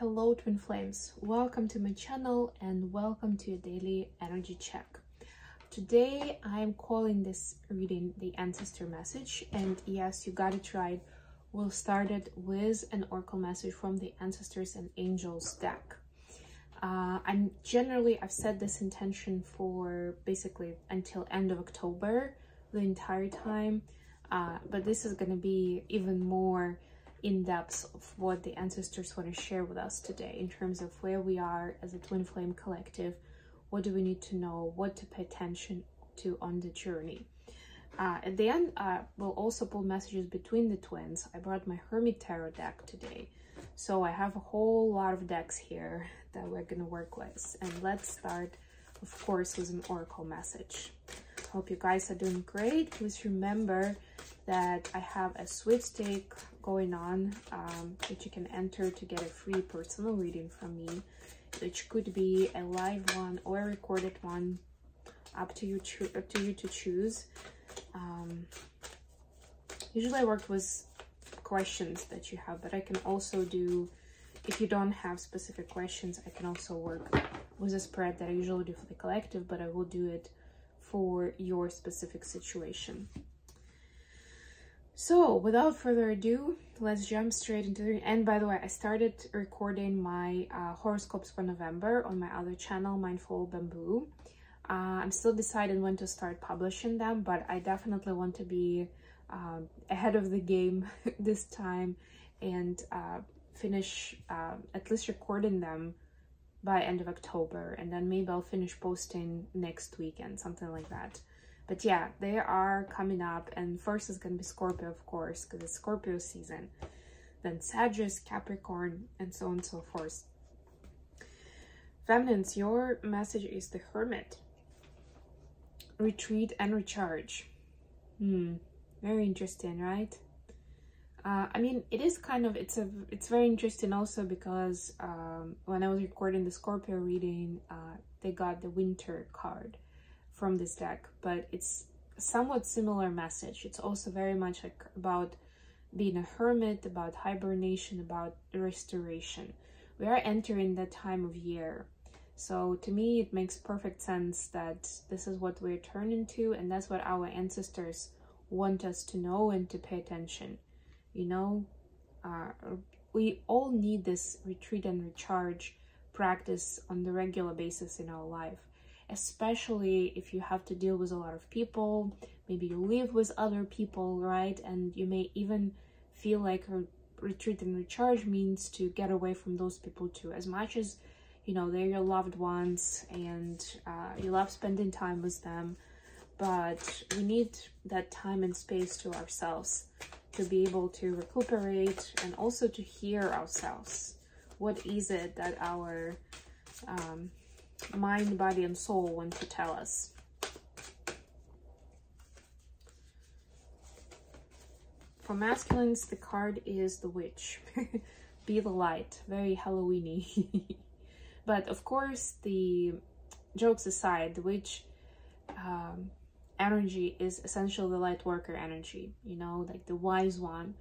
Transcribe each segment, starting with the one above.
Hello twin flames, welcome to my channel and welcome to a daily energy check. Today I'm calling this reading the ancestor message, and yes, you got it right. We'll start it with an oracle message from the ancestors and angels deck. I've set this intention for basically until end of October, the entire time, but this is going to be even more in depth of what the ancestors want to share with us today in terms of where we are as a twin flame collective. What do we need to know, what to pay attention to on the journey. At the end, we'll also pull messages between the twins. I brought my Hermit Tarot deck today, so I have a whole lot of decks here that we're going to work with. And let's start, of course, with an oracle message. Hope you guys are doing great. Please remember that I have a sweepstake going on that you can enter to get a free personal reading from me, which could be a live one or a recorded one, up to you to choose. Usually I work with questions that you have, but I can also do, if you don't have specific questions, I can also work with a spread that I usually do for the collective, but I will do it for your specific situation. So without further ado, let's jump straight into it. And by the way, I started recording my horoscopes for November on my other channel, Mindful Bamboo. I'm still deciding when to start publishing them, but I definitely want to be ahead of the game this time and finish at least recording them by end of October, and then maybe I'll finish posting next weekend, something like that. But yeah, they are coming up, and first is going to be Scorpio, of course, because it's Scorpio season, then Sagittarius, Capricorn, and so on and so forth. Feminines, your message is the Hermit. Retreat and recharge. Very interesting, right? I mean, it is kind of, it's very interesting also because when I was recording the Scorpio reading, they got the winter card from this deck, but it's a somewhat similar message. It's also very much like about being a hermit, about hibernation, about restoration. We are entering that time of year. So to me, it makes perfect sense that this is what we're turning to, and that's what our ancestors want us to know and to pay attention. You know, we all need this retreat and recharge practice on the regular basis in our life, especially if you have to deal with a lot of people. Maybe you live with other people, right? And you may even feel like a retreat and recharge means to get away from those people too, as much as, you know, they're your loved ones and you love spending time with them. But we need that time and space to ourselves to be able to recuperate and also to hear ourselves. What is it that our mind, body, and soul want to tell us? For masculines, the card is the Witch. Be the light. Very Halloween-y. But of course, the jokes aside, the Witch energy is essentially the light worker energy, you know, like the wise one,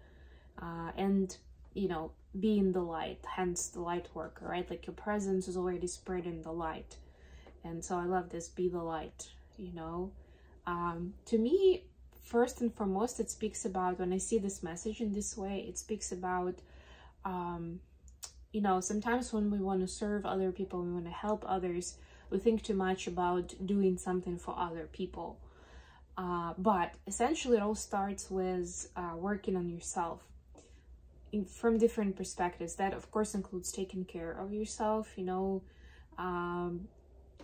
and, you know, being the light, hence the light worker, right? Like your presence is already spreading the light. And so I love this, be the light, you know. To me, first and foremost, it speaks about, when I see this message in this way, it speaks about, you know, sometimes when we want to serve other people, we want to help others, we think too much about doing something for other people. But essentially it all starts with working on yourself from different perspectives. That of course includes taking care of yourself, you know,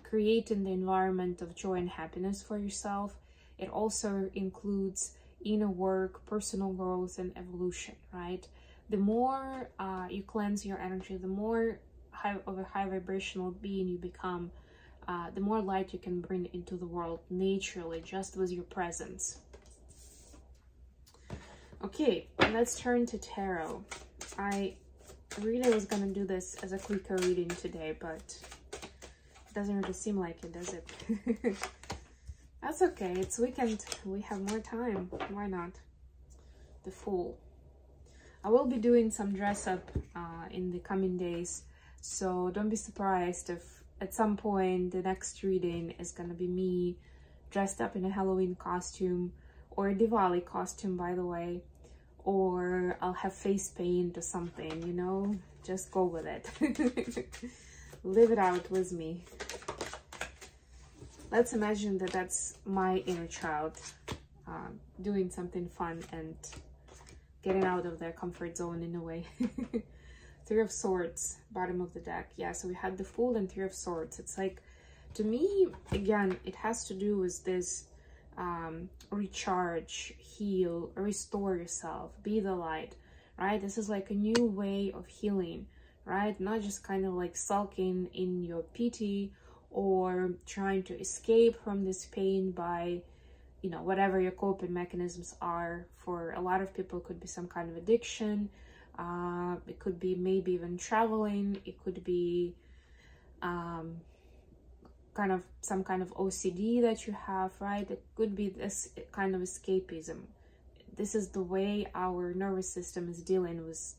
creating the environment of joy and happiness for yourself. It also includes inner work, personal growth, and evolution, right? The more you cleanse your energy, the more of a high vibrational being you become, the more light you can bring into the world naturally, just with your presence. Okay, let's turn to tarot. I really was gonna do this as a quicker reading today, but it doesn't really seem like it, does it? That's okay, it's weekend, we have more time, why not? The Fool. I will be doing some dress up in the coming days. So don't be surprised if at some point the next reading is gonna be me dressed up in a Halloween costume, or a Diwali costume, by the way, or I'll have face paint or something, you know. Just go with it. Live it out with me. Let's imagine that that's my inner child doing something fun and getting out of their comfort zone in a way. Three of Swords, bottom of the deck. Yeah, so we had the Fool and Three of Swords. It's like, to me, again, it has to do with this recharge, heal, restore yourself, be the light, right? This is like a new way of healing, right? Not just kind of like sulking in your pity or trying to escape from this pain by, you know, whatever your coping mechanisms are. For a lot of people, it could be some kind of addiction. It could be maybe even traveling. It could be kind of some kind of OCD that you have, right? It could be this kind of escapism. This is the way our nervous system is dealing with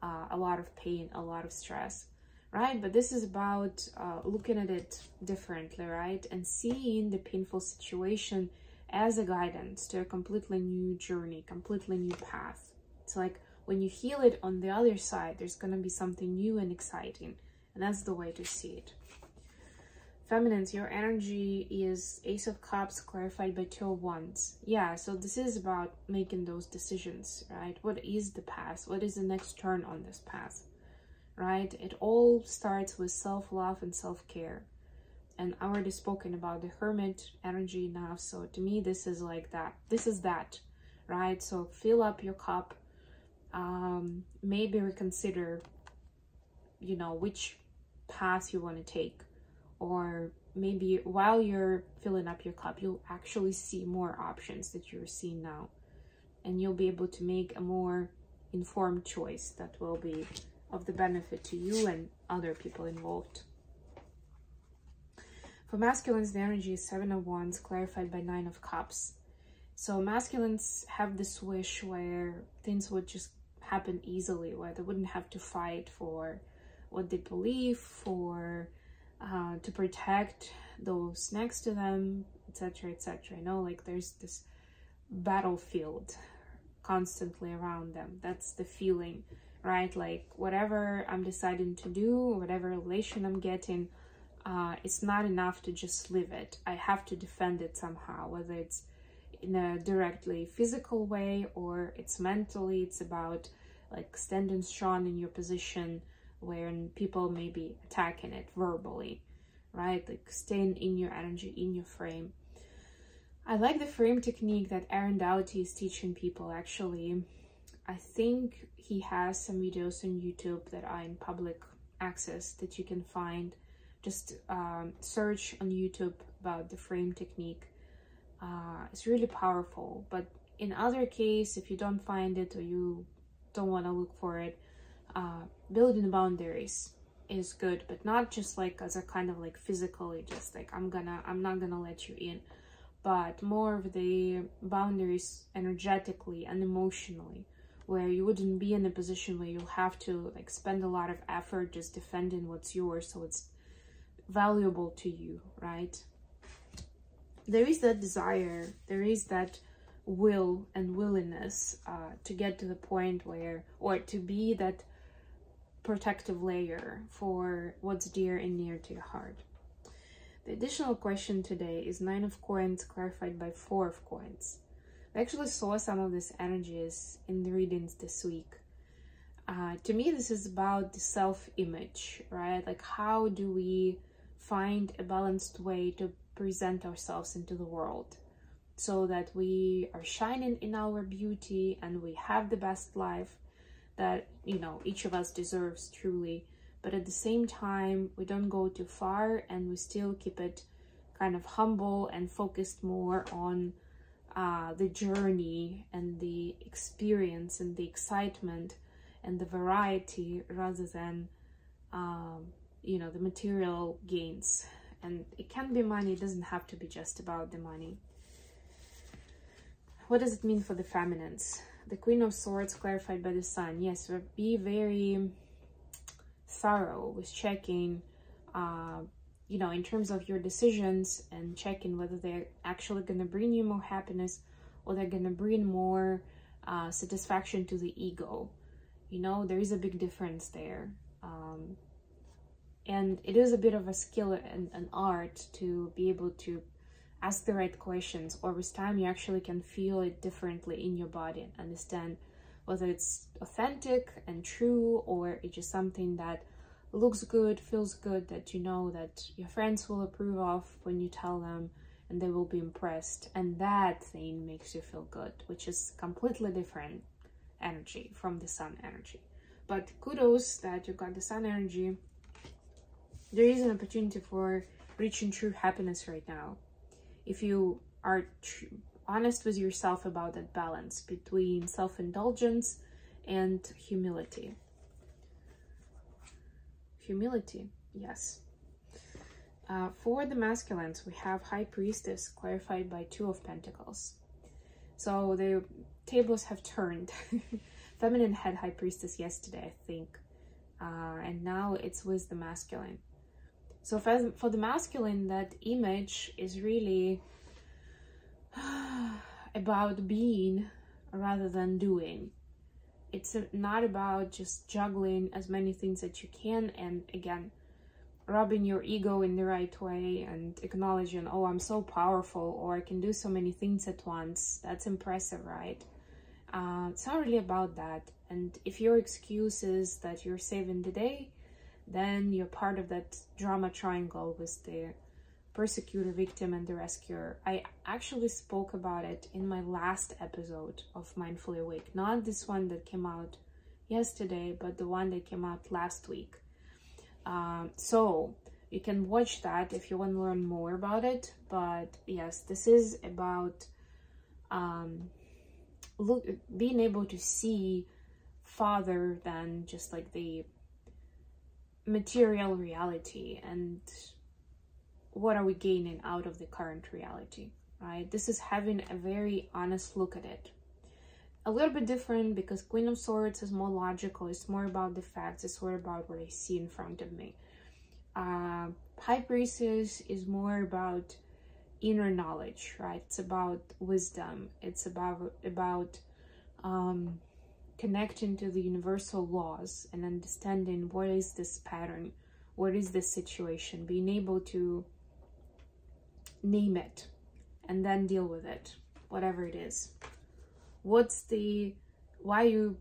a lot of pain, a lot of stress, right? But this is about looking at it differently, right? And seeing the painful situation as a guidance to a completely new journey, completely new path. It's like when you heal it on the other side, there's going to be something new and exciting. And that's the way to see it. Feminines, your energy is Ace of Cups clarified by Two of Wands. Yeah, so this is about making those decisions, right? What is the path? What is the next turn on this path, right? It all starts with self-love and self-care. And I already spoken about the Hermit energy enough. So to me, this is like that. This is that, right? So fill up your cup. Maybe reconsider, you know, which path you want to take. Or maybe while you're filling up your cup, you'll actually see more options that you're seeing now. And you'll be able to make a more informed choice that will be of the benefit to you and other people involved. For masculines, the energy is Seven of Wands, clarified by Nine of Cups. So masculines have this wish where things would just happen easily, where they wouldn't have to fight for what they believe, for to protect those next to them, etc., etc. You know, like there's this battlefield constantly around them. That's the feeling, right? Like whatever I'm deciding to do, whatever relation I'm getting, it's not enough to just live it. I have to defend it somehow, whether it's in a directly physical way or it's mentally. It's about like standing strong in your position when people may be attacking it verbally, right? Like staying in your energy, in your frame. I like the frame technique that Aaron Doughty is teaching people, actually. I think he has some videos on YouTube that are in public access that you can find. Just search on YouTube about the frame technique. It's really powerful. But in other case, if you don't find it or you don't want to look for it, building boundaries is good, but not just like as a kind of like physically, just like I'm not gonna let you in, but more of the boundaries energetically and emotionally, where you wouldn't be in a position where you'll have to like spend a lot of effort just defending what's yours, so it's valuable to you, right? There is that desire, there is that will and willingness to get to the point where, or to be that protective layer for what's dear and near to your heart. The additional question today is Nine of Coins clarified by Four of Coins. I actually saw some of these energies in the readings this week. To me, this is about the self-image, right? Like, how do we find a balanced way to present ourselves into the world so that we are shining in our beauty and we have the best life that, you know, each of us deserves truly, but at the same time we don't go too far and we still keep it kind of humble and focused more on the journey and the experience and the excitement and the variety rather than you know, the material gains. And it can be money, it doesn't have to be just about the money. What does it mean for the feminines? The Queen of Swords clarified by the Sun. Yes, be very thorough with checking, you know, in terms of your decisions, and checking whether they're actually going to bring you more happiness or they're going to bring more satisfaction to the ego. You know, there is a big difference there. And it is a bit of a skill and an art to be able to ask the right questions, or with time you actually can feel it differently in your body and understand whether it's authentic and true, or it's just something that looks good, feels good, that you know that your friends will approve of when you tell them, and they will be impressed, and that thing makes you feel good, which is completely different energy from the sun energy. But kudos that you got the sun energy. There is an opportunity for reaching true happiness right now. If you are honest with yourself about that balance between self-indulgence and humility. Humility, yes. For the masculines, we have High Priestess, clarified by Two of Pentacles. So the tables have turned. Feminine had High Priestess yesterday, I think. And now it's with the masculine. So for the masculine, that image is really about being rather than doing. It's not about just juggling as many things that you can, and again, rubbing your ego in the right way and acknowledging, oh, I'm so powerful, or I can do so many things at once. That's impressive, right? It's not really about that. And if your excuse is that you're saving the day, then you're part of that drama triangle with the persecutor, victim, and the rescuer. I actually spoke about it in my last episode of Mindfully Awake. Not this one that came out yesterday, but the one that came out last week. So you can watch that if you want to learn more about it. But yes, this is about being able to see farther than just like the material reality, and what are we gaining out of the current reality, right? This is having a very honest look at it. A little bit different because Queen of Swords is more logical. It's more about the facts. It's more about what I see in front of me. High Priestess is more about inner knowledge, right? It's about wisdom. It's about connecting to the universal laws and understanding what is this pattern, what is this situation, being able to name it and then deal with it, whatever it is. Why are you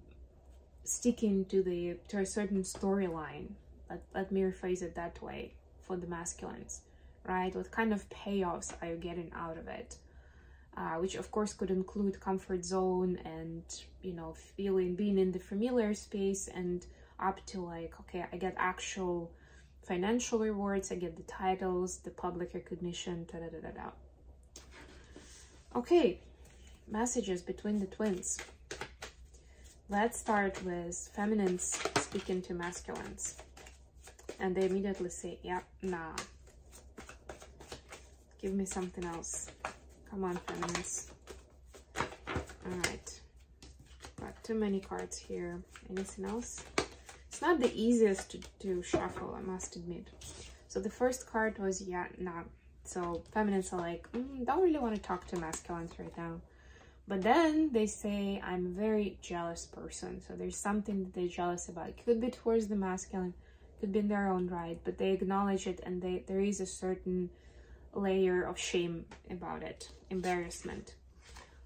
sticking to a certain storyline? Let me rephrase it that way for the masculines, right? What kind of payoffs are you getting out of it? Which of course could include comfort zone and, you know, being in the familiar space, and up to like, okay, I get actual financial rewards, I get the titles, the public recognition, da-da-da-da-da. Okay, messages between the twins. Let's start with feminines speaking to masculines. And they immediately say, yeah, nah. Give me something else. Come on, feminists. Alright. Got too many cards here. Anything else? It's not the easiest to shuffle, I must admit. So the first card was, yeah, nah. So feminists are like, don't really want to talk to masculines right now. But then they say, I'm a very jealous person. So there's something that they're jealous about. It could be towards the masculine, could be in their own right, but they acknowledge it, and there is a certain layer of shame about it, embarrassment,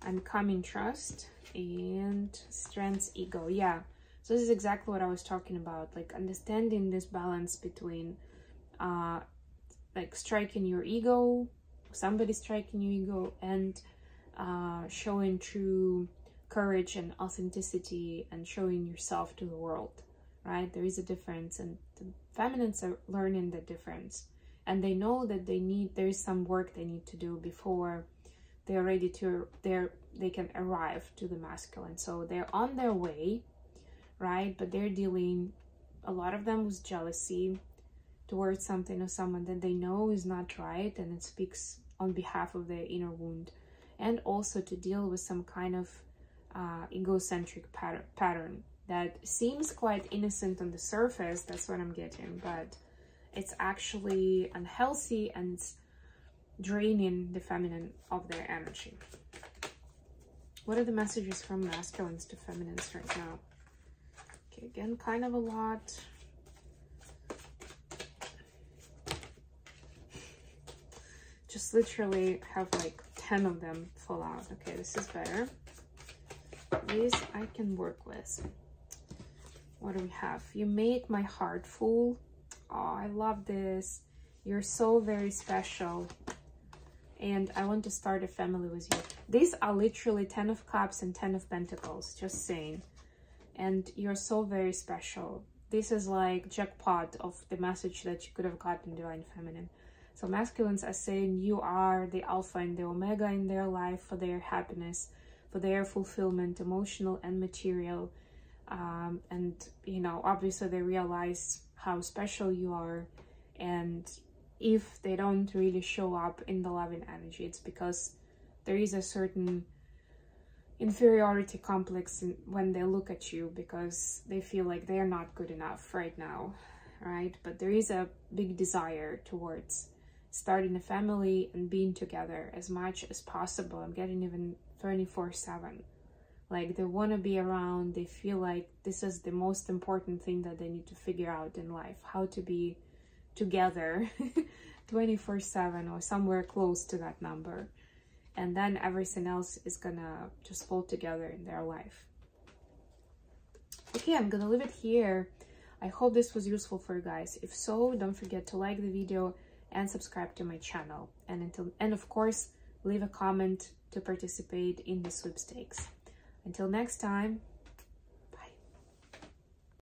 uncommon trust, and strengths, ego. Yeah, so this is exactly what I was talking about, like understanding this balance between like striking your ego, somebody striking your ego, and showing true courage and authenticity and showing yourself to the world, right? There is a difference, and the feminines are learning the difference. And they know that there is some work they need to do before they're ready to, they can arrive to the masculine. So they're on their way, right? But they're dealing, a lot of them, with jealousy towards something or someone that they know is not right, and it speaks on behalf of their inner wound. And also to deal with some kind of egocentric pattern that seems quite innocent on the surface. That's what I'm getting, but it's actually unhealthy and it's draining the feminine of their energy. What are the messages from masculines to feminines right now? Okay, again, kind of a lot. Just literally have like 10 of them fall out. Okay, this is better. These I can work with. What do we have? You make my heart full. Oh, I love this. You're so very special. And I want to start a family with you. These are literally 10 of Cups and 10 of Pentacles, just saying. And you're so very special. This is like jackpot of the message that you could have gotten, Divine Feminine. So masculines are saying you are the alpha and the omega in their life for their happiness, for their fulfillment, emotional and material. And, you know, obviously they realize how special you are. And if they don't really show up in the loving energy, it's because there is a certain inferiority complex when they look at you, because they feel like they're not good enough right now, right? But there is a big desire towards starting a family and being together as much as possible. I'm getting even 24/7. Like they want to be around. They feel like this is the most important thing that they need to figure out in life, how to be together 24/7 or somewhere close to that number. And then everything else is gonna just fall together in their life. Okay, I'm gonna leave it here. I hope this was useful for you guys. If so, don't forget to like the video and subscribe to my channel. And of course, leave a comment to participate in the sweepstakes. Until next time,